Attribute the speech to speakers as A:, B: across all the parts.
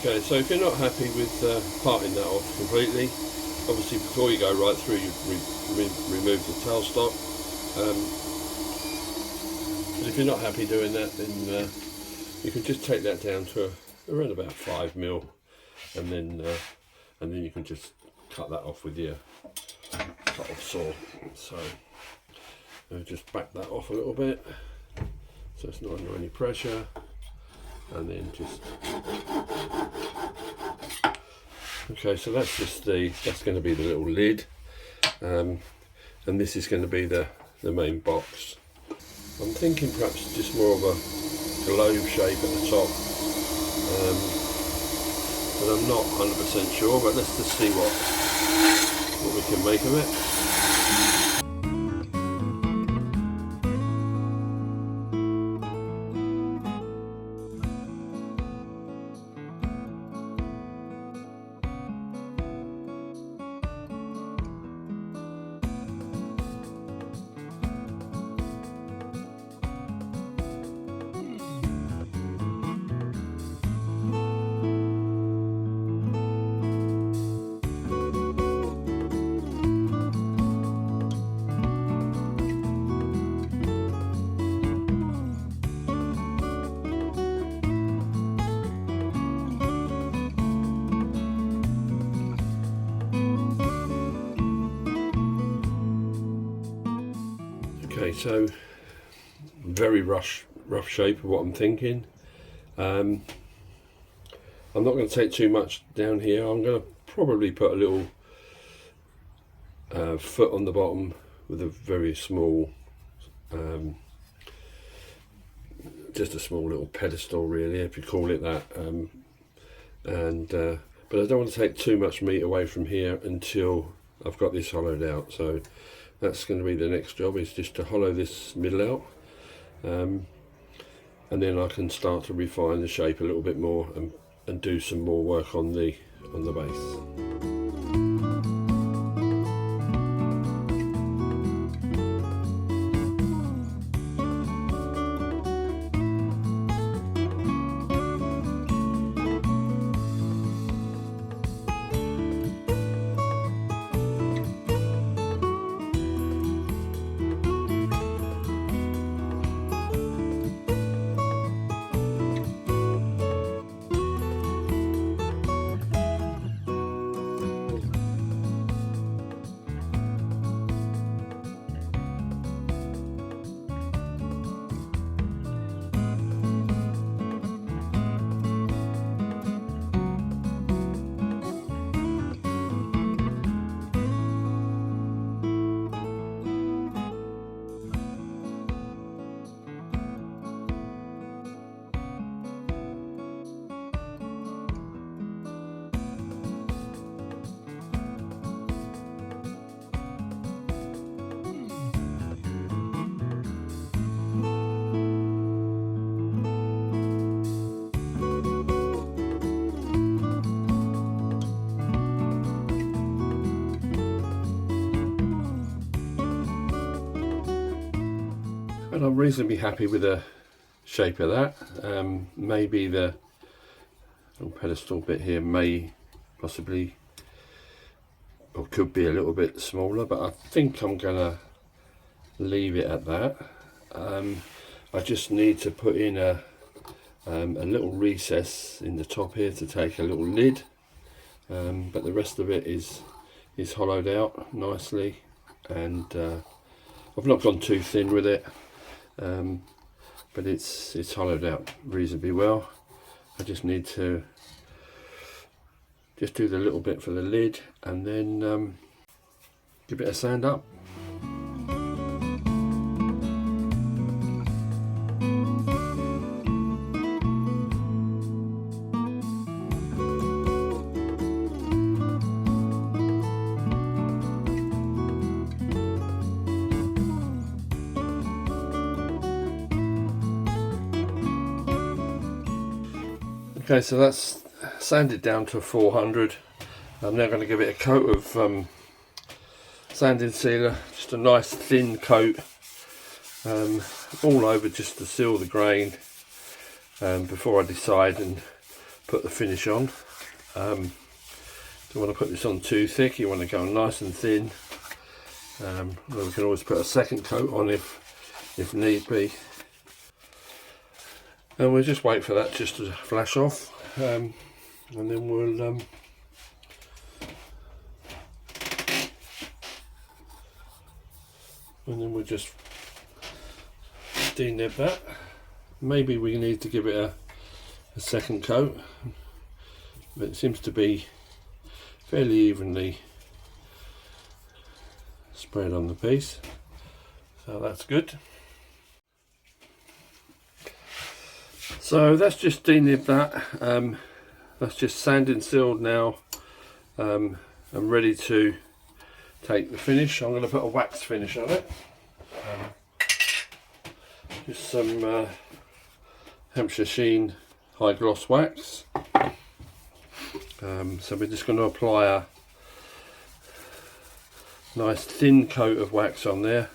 A: Okay, so if you're not happy with parting that off completely, obviously before you go right through, you remove the tailstock. But if you're not happy doing that, then you can just take that down to around about 5mm, and then you can just cut that off with your cut-off saw. So just back that off a little bit, so it's not under any pressure, and then just okay. So that's going to be the little lid, and this is going to be the main box. I'm thinking perhaps just more of a globe shape at the top, but I'm not 100% sure. But let's just see what we can make of it. Okay, so very rough shape of what I'm thinking. I'm not going to take too much down here. I'm going to probably put a little foot on the bottom with a very small, just a small little pedestal, really, if you call it that. But I don't want to take too much meat away from here until I've got this hollowed out. So that's going to be the next job, is just to hollow this middle out, and then I can start to refine the shape a little bit more and do some more work on the base. And I'm reasonably happy with the shape of that. Maybe the little pedestal bit here may possibly, or could be a little bit smaller, but I think I'm gonna leave it at that. I just need to put in a little recess in the top here to take a little lid, but the rest of it is hollowed out nicely, and I've not gone too thin with it. But it's hollowed out reasonably well. I just need to just do the little bit for the lid, and then give it a sand up. Okay, so that's sanded down to 400. I'm now going to give it a coat of sanding sealer, just a nice thin coat, all over, just to seal the grain before I decide and put the finish on. Don't want to put this on too thick, you want to go nice and thin. We can always put a second coat on if need be. And we'll just wait for that just to flash off, and then we'll just denib that. Maybe we need to give it a second coat, but it seems to be fairly evenly spread on the piece, so that's good. So that's just denib that. That's just sanding sealed now. I'm ready to take the finish. I'm going to put a wax finish on it. Just some Hampshire Sheen high gloss wax. So we're just going to apply a nice thin coat of wax on there.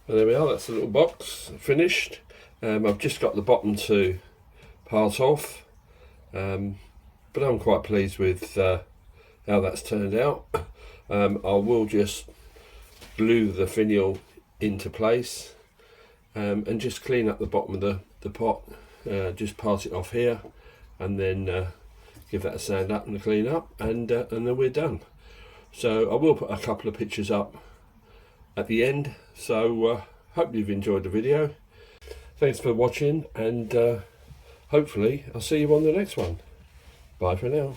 A: And there we are, that's the little box finished. I've just got the bottom to part off, but I'm quite pleased with how that's turned out. I will just glue the finial into place and just clean up the bottom of the pot, just part it off here and then give that a sand up and a clean up, and then we're done. So I will put a couple of pictures up at the end, so hope you've enjoyed the video. Thanks for watching, and hopefully I'll see you on the next one. Bye for now.